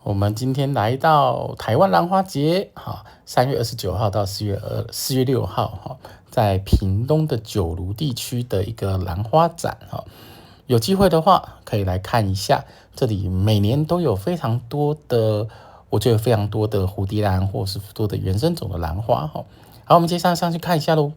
我们今天来到台湾兰花节，哈，3月29号到4月6号，哈，在屏东的九如地区的一个兰花展，哈，有机会的话可以来看一下。这里每年都有非常多的，我觉得非常多的蝴蝶兰，或是多的原生种的兰花，哈。好，我们接下来上去看一下喽。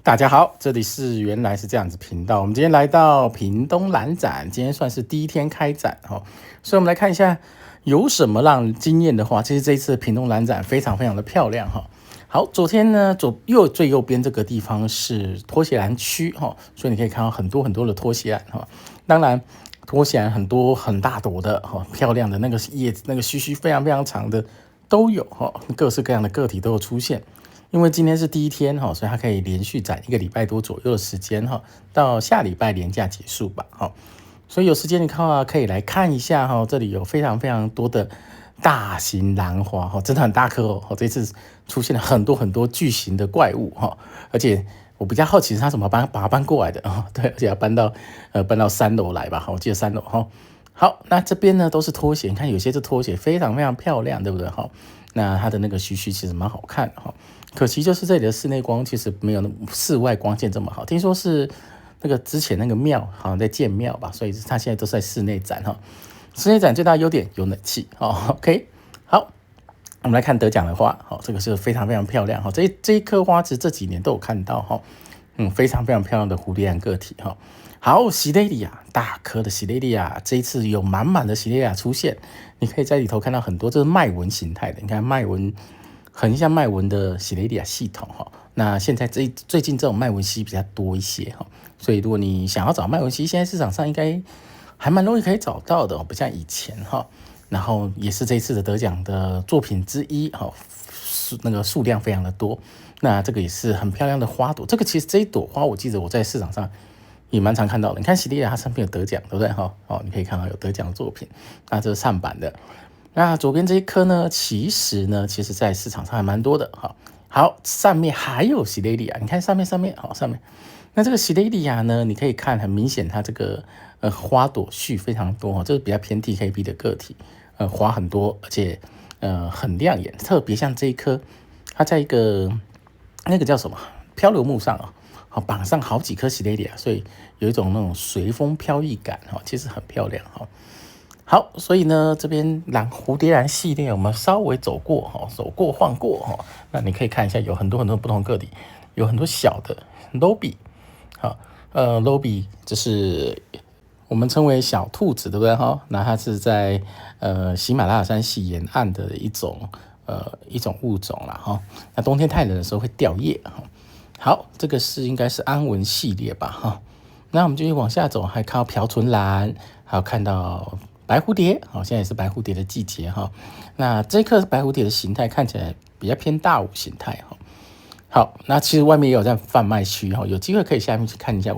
大家好，这里是原来是这样子频道。我们今天来到屏东兰展，今天算是第一天开展，哈，所以我们来看一下。有什么让人惊艳的话，其实这一次的屏东兰展非常的漂亮哈。好，昨天呢，最右边这个地方是拖鞋兰区哈，所以你可以看到很多的拖鞋兰哈。当然，拖鞋兰很多很大朵的哈，漂亮的那个叶子，那个须须非常长的都有哈，各式各样的个体都有出现。因为今天是第一天哈，所以它可以连续展1个礼拜多左右的时间哈，到下礼拜连假结束吧哈。所以有时间你看啊，可以来看一下哈，这里有非常多的大型兰花哈，真的很大颗哦。这次出现了很多巨型的怪物哈，而且我比较好奇是它怎么把它搬过来的啊？对，而且要搬到3楼来吧，我记得3楼哈。好，那这边呢都是拖鞋，你看有些这拖鞋非常漂亮，对不对哈？那它的那个须须其实蛮好看的哈，可惜就是这里的室内光其实没有室外光线这么好，听说是。那个之前那个庙好像在建庙吧，所以它现在都是在室内展哈。室内展最大的优点有冷气哦。OK， 好，我们来看得奖的花，好，这个是非常漂亮哈。这一颗花其实这几年都有看到哈，非常漂亮的蝴蝶兰个体哈。好，喜雷利亚大颗的喜雷利亚，这一次有满的喜雷利亚出现，你可以在里头看到很多这是麦纹形态的，你看麦纹很像麦纹的喜雷利亚系统哈。那现在最近这种麦文蜥比较多一些哈，所以如果你想要找麦文蜥，现在市场上应该还蛮容易可以找到的，不像以前哈。然后也是这一次的得奖的作品之一哈，那个数量非常的多。那这个也是很漂亮的花朵，这个其实这一朵花我记得我在市场上也蛮常看到的。你看喜利亚它上面有得奖，对不对哈？哦，你可以看到有得奖的作品，那这是上版的。那左边这一颗呢，其实在市场上还蛮多的哈。好，上面还有喜雷利亚，你看上面好，上面那这个喜雷利亚呢，你可以看很明显，它这个花朵序非常多哈，这是比较偏 TKB 的个体，花很多，而且很亮眼，特别像这一颗，它在一个那个叫什么漂流木上啊，好绑上好几颗喜雷利亚，所以有一种那种随风飘逸感哈，其实很漂亮哈。好，所以呢，这边蝴蝶兰系列我们稍微走过晃过哈，那你可以看一下，有很多不同个体，有很多小的 Lobby， 好，Lobby 就是我们称为小兔子，对不对哈？那它是在喜马拉雅山系沿岸的一种物种啦哈。那冬天太冷的时候会掉叶哈。好，这个应该是安纹系列吧哈。那我们继续往下走，还看到瓢唇兰，还有看到。白蝴蝶，好，现在也是白蝴蝶的季节哈。那这颗白蝴蝶的形态看起来比较偏大舞形态哈。好，那其实外面也有在贩卖区哈，有机会可以下面去看一下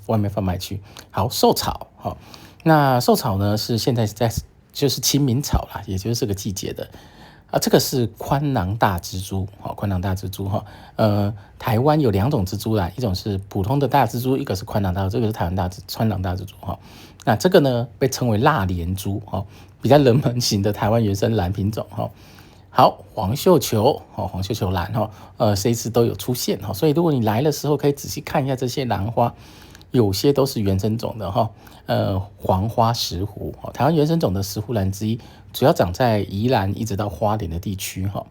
外面贩卖区。好，寿草哈，那寿草呢是现在就是清明草啦，也就是这个季节的。这个是宽囊大蜘蛛，宽囊大蜘蛛哈。台湾有2种蜘蛛啦，一种是普通的大蜘蛛，一个是宽囊大，这个是宽囊大蜘蛛哈。那这个呢被称为蜡莲蛛哈，比较冷门型的台湾原生兰品种哈。好，黄绣球兰哈，这一次都有出现哈，所以如果你来的时候可以仔细看一下这些兰花，有些都是原生种的哈。黄花石斛，台湾原生种的石斛兰之一，主要长在宜兰一直到花莲的地区哈。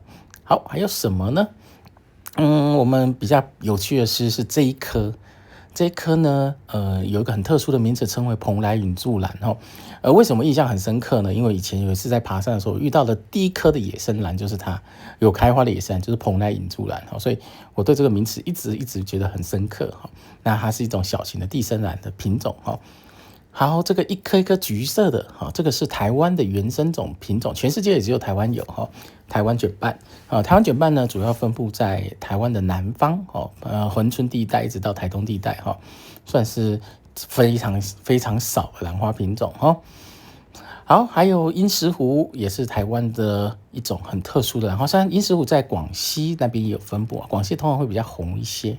好，还有什么呢？我们比较有趣的是这一颗呢，有一个很特殊的名字，称为蓬莱隐柱兰哈。为什么印象很深刻呢？因为以前有一次在爬山的时候遇到的第一颗的野生兰就是它，有开花的野生兰就是蓬莱隐柱兰哈，所以我对这个名词一直觉得很深刻哈。那它是一种小型的地生兰的品种哈。好，这个一颗橘色的哈，这个是台湾的原生种品种，全世界也只有台湾有哈。台湾卷瓣台湾卷瓣呢，主要分布在台湾的南方恒春地带一直到台东地带哈，算是非常少的兰花品种哈。好，还有鹰石斛也是台湾的一种很特殊的兰花，虽然鹰石斛在广西那边也有分布，广西通常会比较红一些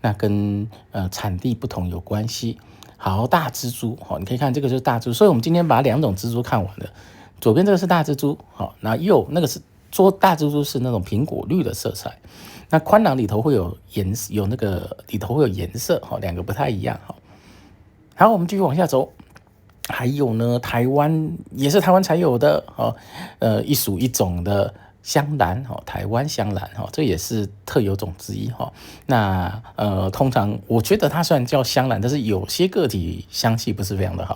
那跟产地不同有关系。好，大蜘蛛你可以看这个就是大蜘蛛，所以我们今天把2种蜘蛛看完了。左边这个是大蜘蛛，好，那那个是大蜘蛛是那种苹果绿的色彩，那宽廊里头会有那个里头会有颜色，两个不太一样，好，我们继续往下走。还有呢，台湾也是台湾才有的一属一种的香兰，台湾香兰，这也是特有种之一，那通常我觉得它虽然叫香兰，但是有些个体香气不是非常的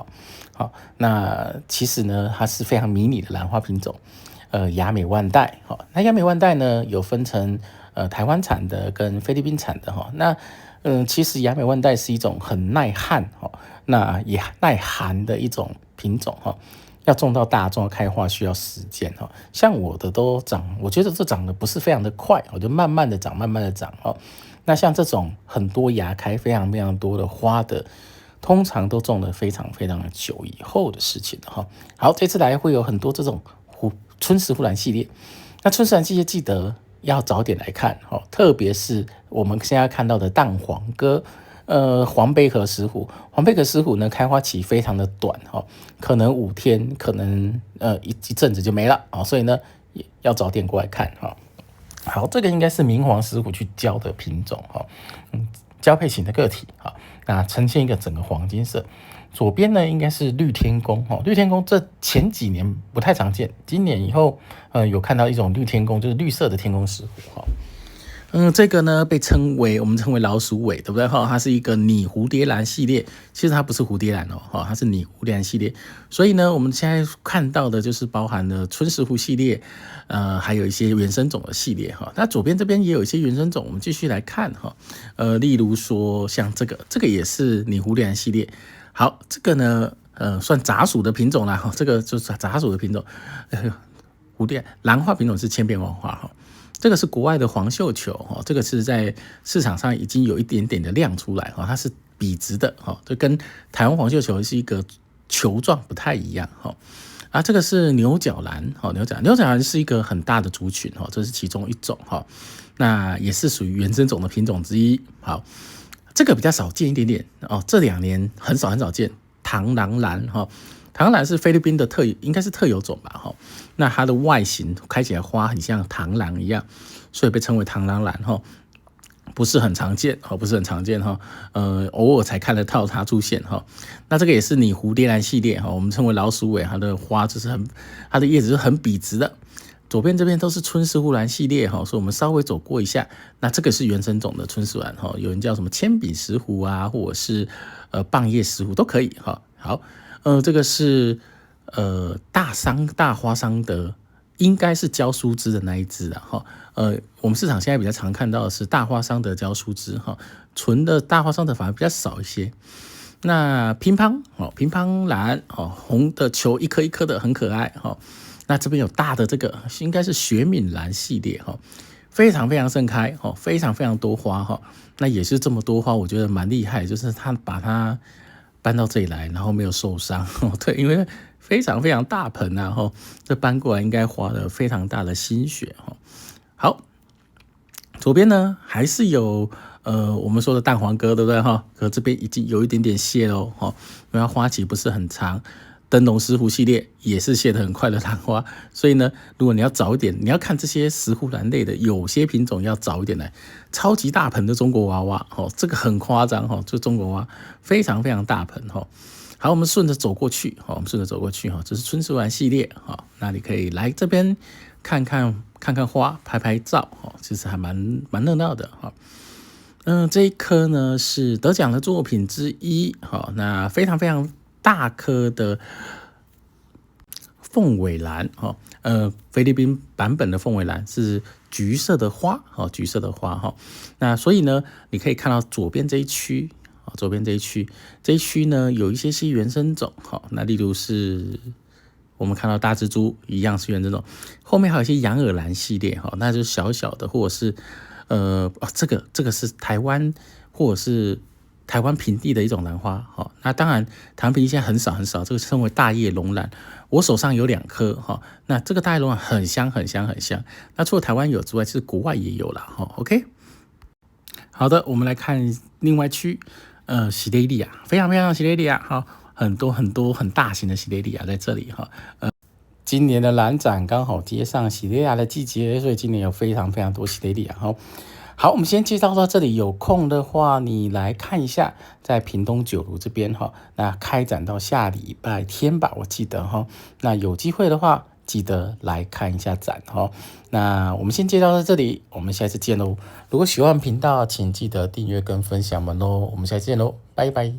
好，那其实呢，它是非常迷你的兰花品种，雅美万代，那雅美万代呢有分成台湾产的跟菲律宾产的，那其实雅美万代是一种很耐旱，那也耐寒的一种品种，要种到大种到开花需要时间，像我的都长，我觉得这长得不是非常的快，我就慢慢的长，慢慢的长，那像这种很多芽开非常非常多的花的，通常都种得非常非常的久以后的事情了。好，这次来会有很多这种春石斛兰系列，那春石斛兰系列记得要早点来看，特别是我们现在看到的蛋黄哥，黄贝壳石斛，黄贝壳石斛呢开花期非常的短，可能5天，可能一阵子就没了，所以呢也要早点过来看。好，这个应该是明黄石斛去交的品种，交配型的个体，那呈现一个整个黄金色。左边呢应该是绿天宫，绿天宫这前几年不太常见，今年以后有看到一种绿天宫，就是绿色的天宫石斛，这个呢我们称为老鼠尾，对不对？它是一个拟蝴蝶兰系列，其实它不是蝴蝶兰它是拟蝴蝶兰系列。所以呢，我们现在看到的就是包含了春石斛系列，还有一些原生种的系列那左边这边也有一些原生种，我们继续来看例如说像这个也是拟蝴蝶兰系列。好，这个呢算杂属的品种啦，这个就是杂属的品种，蝴蝶兰花品种是千变万化这个是国外的黄绣球，这个是在市场上已经有一点点的量出来，它是笔直的，这跟台湾黄绣球是一个球状不太一样这个是牛角兰，牛角兰是一个很大的族群，这是其中一种那也是属于原生种的品种之一。好，这个比较少见一点点这2年很少见，螳螂兰螳螂兰是菲律宾的应该是特有种吧那它的外形开起来花很像螳螂一样，所以被称为螳螂兰不是很常见偶尔才看得到它出现那这个也是拟蝴蝶兰系列我们称为老鼠尾，它的花就是它的叶子是很笔直的。左边这边都是春石斛兰系列所以我们稍微走过一下。那这个是原生种的春石斛兰有人叫什么铅笔石斛啊，或者是棒叶石斛都可以好，这个是大花桑德，应该是交疏枝的那一只我们市场现在比较常看到的是大花桑德交疏枝纯的大花桑德反而比较少一些。那乒乓兰红的球一颗一颗的很可爱那这边有大的这个应该是雪敏兰系列非常非常盛开非常非常多花那也是这么多花，我觉得蛮厉害，就是他把它搬到这里来，然后没有受伤对，因为非常非常大盆这搬过来应该花了非常大的心血好，左边呢还是有我们说的蛋黄哥，对不对可这边已经有一点点谢咯因为它花期不是很长。灯笼石斛系列也是谢得很快的兰花，所以呢，如果你要早一点，你要看这些石斛兰类的，有些品种要早一点来。超级大盆的中国娃娃这个很夸张这中国娃娃非常非常大盆好，我们顺着走过去这是春石斛兰系列那你可以来这边看看花，拍拍照其实还蛮热闹的这一颗呢是得奖的作品之一那非常非常大颗的凤尾兰菲律宾版本的凤尾兰是橘色的花那所以呢你可以看到左边这一区呢有一些是原生种那例如是我们看到大蜘蛛一样是原生种，后面还有一些羊耳兰系列那就是小小的，或者是这个是台湾或者是台湾平地的一种兰花那当然台湾平地现在很少，这个称为大叶龙兰，我手上有2颗那这个大叶龙兰很香，那除了台湾有之外，其实国外也有啦OK， 好的，我们来看另外区喜雷利亚，非常非常喜雷利亚很多很大型的喜雷利亚在这里今年的兰展刚好接上喜雷亚的季节，所以今年有非常非常多喜雷亚哈。好，我们先介绍到这里。有空的话，你来看一下，在屏东九如这边哈，那开展到下礼拜天吧，我记得哈。那有机会的话，记得来看一下展哈。那我们先介绍到这里，我们下次见喽。如果喜欢频道，请记得订阅跟分享们喽。我们下次见喽，拜拜。